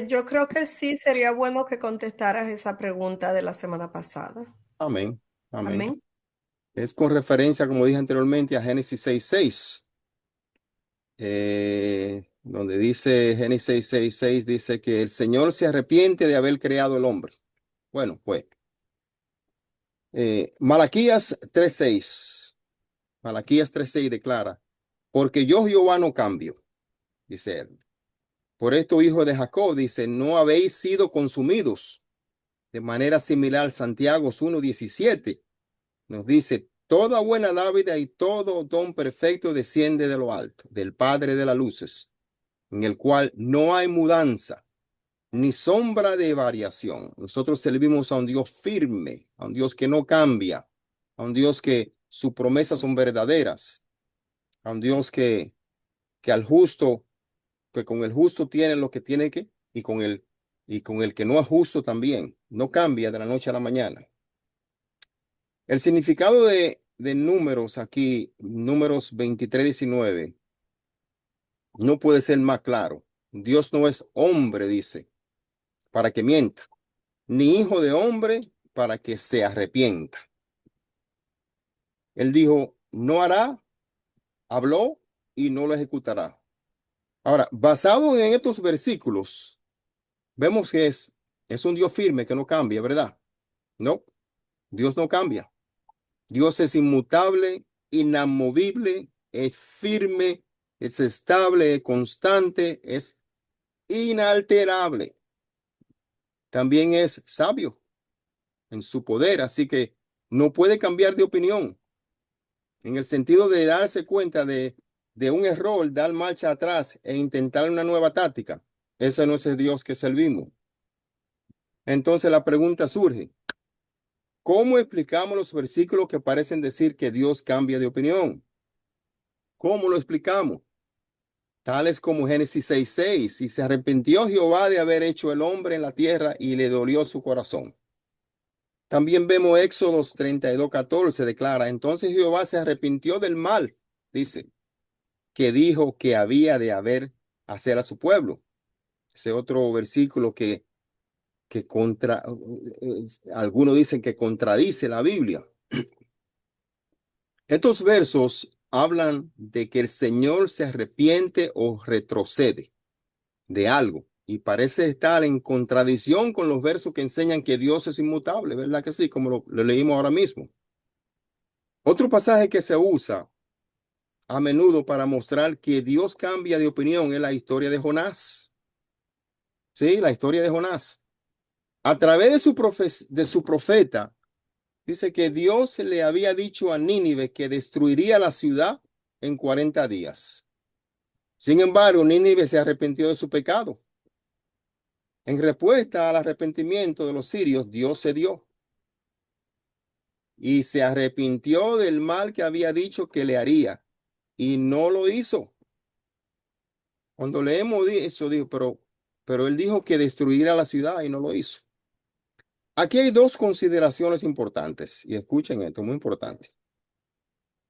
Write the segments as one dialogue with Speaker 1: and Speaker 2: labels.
Speaker 1: Yo creo que sí sería bueno que contestaras esa pregunta de la semana pasada.
Speaker 2: Amén. Amén.
Speaker 1: Amén.
Speaker 2: Es con referencia, como dije anteriormente, a Génesis 6:6, donde dice Génesis 6:6, dice que el Señor se arrepiente de haber creado el hombre. Bueno, pues, Malaquías 3:6. Malaquías 3:6 declara, porque yo Jehová no cambio, dice él. Por esto, hijo de Jacob, dice, no habéis sido consumidos. De manera similar, Santiago 1:17 nos dice, toda buena dávida y todo don perfecto desciende de lo alto, del Padre de las luces, en el cual no hay mudanza ni sombra de variación. Nosotros servimos a un Dios firme, a un Dios que no cambia, a un Dios que sus promesas son verdaderas, a un Dios que al justo, que con el justo tiene lo que tiene que, y con el que no es justo también, no cambia de la noche a la mañana. El significado de números aquí, números 23:19, no puede ser más claro. Dios no es hombre, dice, para que mienta, ni hijo de hombre para que se arrepienta. Él dijo, no hará, habló y no lo ejecutará. Ahora, basado en estos versículos, vemos que es un Dios firme que no cambia, ¿verdad? No, Dios no cambia. Dios es inmutable, inamovible, es firme, es estable, es constante, es inalterable. También es sabio en su poder, así que no puede cambiar de opinión en el sentido de darse cuenta de un error, dar marcha atrás e intentar una nueva táctica. Ese no es el Dios que servimos. Entonces la pregunta surge, ¿cómo explicamos los versículos que parecen decir que Dios cambia de opinión? ¿Cómo lo explicamos? Tales como Génesis 6:6, y se arrepintió Jehová de haber hecho el hombre en la tierra y le dolió su corazón. También vemos Éxodos 32:14, declara, entonces Jehová se arrepintió del mal, dice, que dijo que había de hacer a su pueblo. Ese otro versículo algunos dicen que contradice la Biblia. Estos versos hablan de que el Señor se arrepiente o retrocede de algo y parece estar en contradicción con los versos que enseñan que Dios es inmutable, ¿verdad que sí? Como lo leímos ahora mismo. Otro pasaje que se usa a menudo para mostrar que Dios cambia de opinión es la historia de Jonás. Sí, la historia de Jonás. A través de su profeta, dice que Dios le había dicho a Nínive que destruiría la ciudad en 40 días. Sin embargo, Nínive se arrepintió de su pecado. En respuesta al arrepentimiento de los sirios, Dios se dio y se arrepintió del mal que había dicho que le haría y no lo hizo. Cuando leemos eso, dijo, pero él dijo que destruiría la ciudad y no lo hizo. Aquí hay dos consideraciones importantes y escuchen esto, muy importante,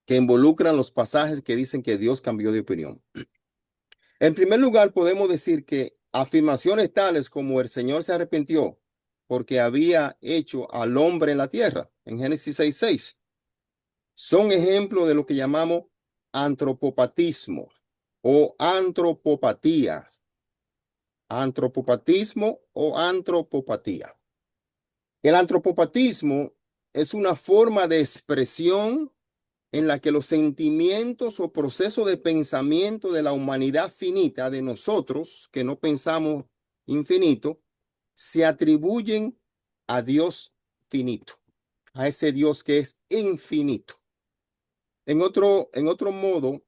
Speaker 2: que involucran los pasajes que dicen que Dios cambió de opinión. En primer lugar, podemos decir que afirmaciones tales como el Señor se arrepintió porque había hecho al hombre en la tierra, en Génesis 6:6, son ejemplos de lo que llamamos antropopatismo o antropopatías, antropopatismo o antropopatía. El antropopatismo es una forma de expresión en la que los sentimientos o procesos de pensamiento de la humanidad finita, de nosotros, que no pensamos infinito, se atribuyen a Dios finito, a ese Dios que es infinito. En otro modo,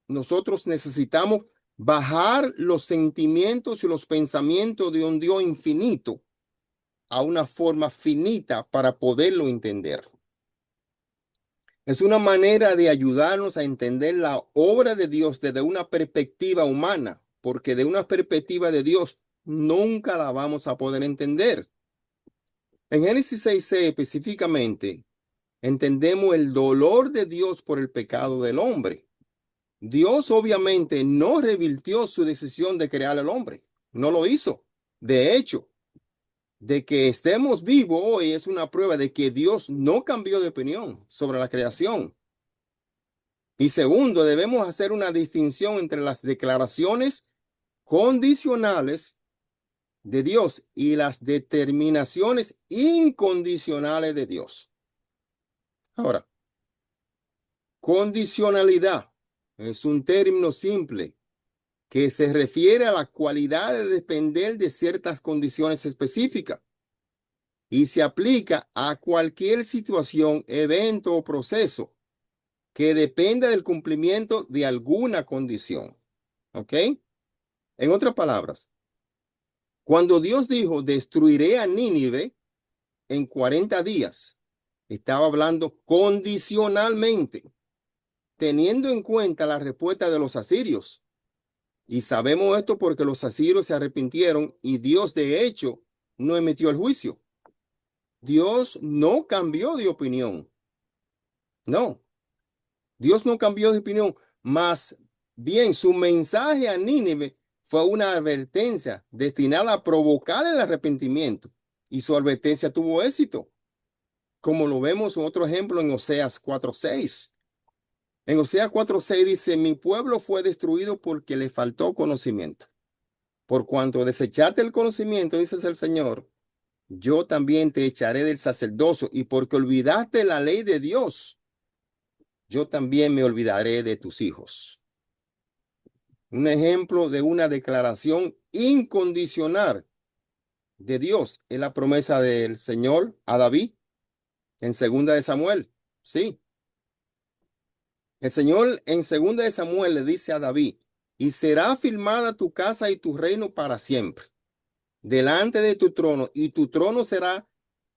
Speaker 2: nosotros necesitamos bajar los sentimientos y los pensamientos de un Dios infinito a una forma finita para poderlo entender. Es una manera de ayudarnos a entender la obra de Dios desde una perspectiva humana, porque de una perspectiva de Dios nunca la vamos a poder entender. En Génesis 6:6 específicamente, entendemos el dolor de Dios por el pecado del hombre. Dios obviamente no revirtió su decisión de crear al hombre. no lo hizo. De hecho, de que estemos vivos hoy es una prueba de que Dios no cambió de opinión sobre la creación. Y segundo, debemos hacer una distinción entre las declaraciones condicionales de Dios y las determinaciones incondicionales de Dios. Ahora, condicionalidad es un término simple que se refiere a la cualidad de depender de ciertas condiciones específicas y se aplica a cualquier situación, evento o proceso que dependa del cumplimiento de alguna condición. ¿Ok? En otras palabras, cuando Dios dijo, destruiré a Nínive en 40 días, estaba hablando condicionalmente, teniendo en cuenta la respuesta de los asirios. Y sabemos esto porque los asirios se arrepintieron y Dios, de hecho, no emitió el juicio. Dios no cambió de opinión. No, Dios no cambió de opinión. Más bien, su mensaje a Nínive fue una advertencia destinada a provocar el arrepentimiento. Y su advertencia tuvo éxito, como lo vemos en otro ejemplo en Oseas 4:6. En Oseas 4:6 dice, mi pueblo fue destruido porque le faltó conocimiento. Por cuanto desechaste el conocimiento, dice el Señor, yo también te echaré del sacerdocio, y porque olvidaste la ley de Dios, yo también me olvidaré de tus hijos. Un ejemplo de una declaración incondicional de Dios es la promesa del Señor a David en Segunda de Samuel. Sí, el Señor en Segunda de Samuel le dice a David, y será firmada tu casa y tu reino para siempre delante de tu trono, y tu trono será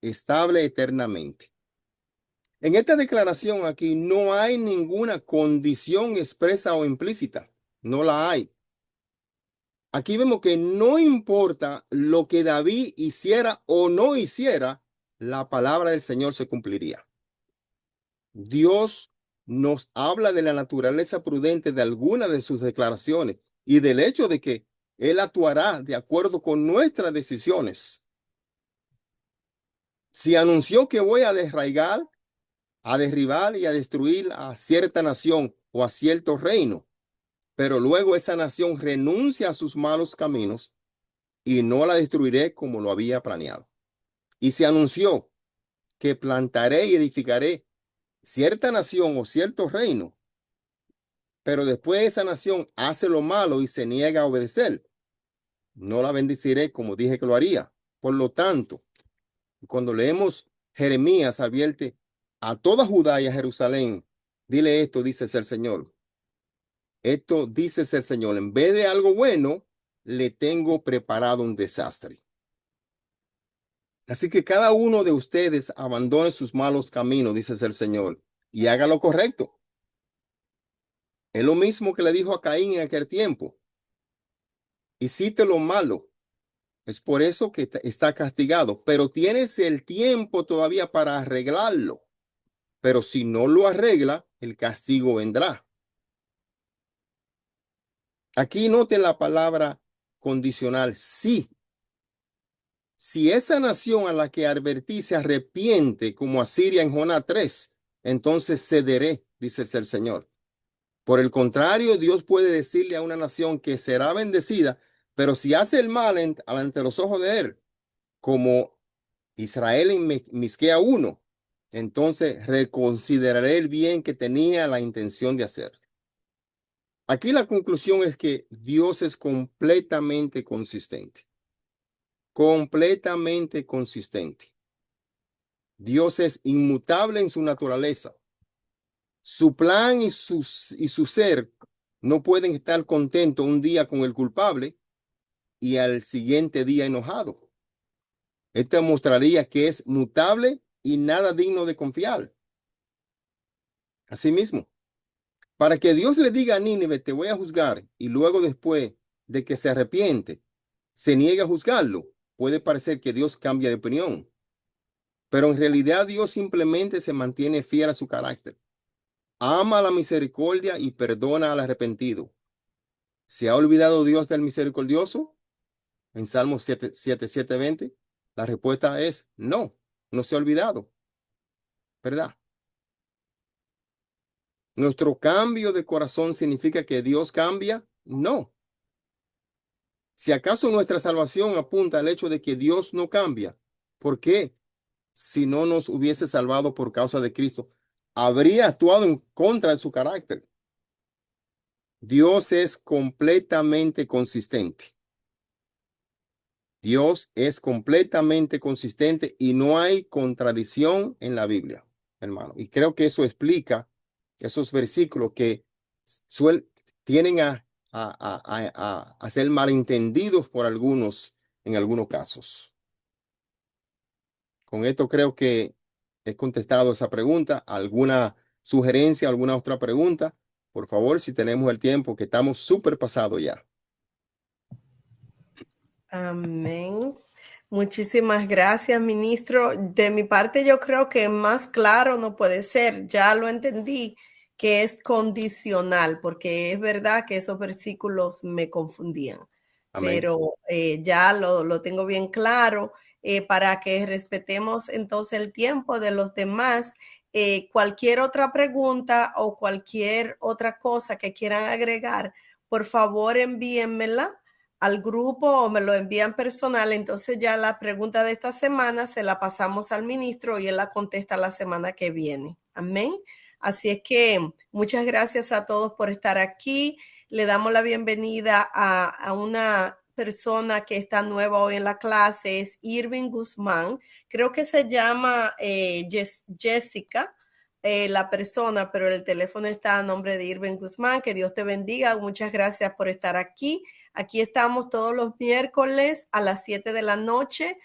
Speaker 2: estable eternamente. En esta declaración aquí no hay ninguna condición expresa o implícita. No la hay. Aquí vemos que no importa lo que David hiciera o no hiciera, la palabra del Señor se cumpliría. Dios nos habla de la naturaleza prudente de alguna de sus declaraciones y del hecho de que Él actuará de acuerdo con nuestras decisiones. Si anunció que voy a desarraigar, a derribar y a destruir a cierta nación o a cierto reino, pero luego esa nación renuncia a sus malos caminos y no la destruiré como lo había planeado. Y se anunció que plantaré y edificaré cierta nación o cierto reino, pero después esa nación hace lo malo y se niega a obedecer, no la bendeciré como dije que lo haría. Por lo tanto, cuando leemos Jeremías advierte a toda Judá y a Jerusalén, dile esto, dice el Señor. Esto dice el Señor, en vez de algo bueno, le tengo preparado un desastre. Así que cada uno de ustedes abandone sus malos caminos, dice el Señor, y haga lo correcto. Es lo mismo que le dijo a Caín en aquel tiempo. Hiciste lo malo. Es por eso que está castigado, pero tienes el tiempo todavía para arreglarlo. Pero si no lo arregla, el castigo vendrá. Aquí noten la palabra condicional, sí. Si esa nación a la que advertí se arrepiente, como Asiria en Jonás 3, entonces cederé, dice el Señor. Por el contrario, Dios puede decirle a una nación que será bendecida, pero si hace el mal ante los ojos de él, como Israel en Misquea 1, entonces reconsideraré el bien que tenía la intención de hacer. Aquí la conclusión es que Dios es completamente consistente. Completamente consistente. Dios es inmutable en su naturaleza. Su plan y su ser no pueden estar contentos un día con el culpable y al siguiente día enojado. Esto mostraría que es mutable y nada digno de confiar. Asimismo, para que Dios le diga a Nínive, te voy a juzgar, y luego después de que se arrepiente, se niega a juzgarlo, puede parecer que Dios cambia de opinión. Pero en realidad Dios simplemente se mantiene fiel a su carácter. Ama la misericordia y perdona al arrepentido. ¿Se ha olvidado Dios del misericordioso? en Salmos 7, 20? La respuesta es no, no se ha olvidado, ¿verdad? ¿Nuestro cambio de corazón significa que Dios cambia? No. Si acaso nuestra salvación apunta al hecho de que Dios no cambia, ¿por qué? Si no nos hubiese salvado por causa de Cristo, habría actuado en contra de su carácter. Dios es completamente consistente. Dios es completamente consistente y no hay contradicción en la Biblia, hermano. Y creo que eso explica esos versículos que suel, tienen a ser malentendidos por algunos en algunos casos. Con esto creo que he contestado esa pregunta. ¿Alguna sugerencia, alguna otra pregunta? Por favor, si tenemos el tiempo, que estamos súper pasados ya.
Speaker 1: Amén. Muchísimas gracias, ministro. De mi parte, yo creo que más claro no puede ser. Ya lo entendí, que es condicional, porque es verdad que esos versículos me confundían,
Speaker 2: Amén.
Speaker 1: pero ya lo tengo bien claro. Para que respetemos entonces el tiempo de los demás. Cualquier otra pregunta o cualquier otra cosa que quieran agregar, por favor envíenmela al grupo o me lo envían personal. Entonces ya la pregunta de esta semana se la pasamos al ministro y él la contesta la semana que viene. Amén. Así es que muchas gracias a todos por estar aquí. Le damos la bienvenida a una persona que está nueva hoy en la clase, es Irving Guzmán. Creo que se llama Jessica. La persona, pero el teléfono está a nombre de Irving Guzmán. Que Dios te bendiga. Muchas gracias por estar aquí. Aquí estamos todos los miércoles a las 7 de la noche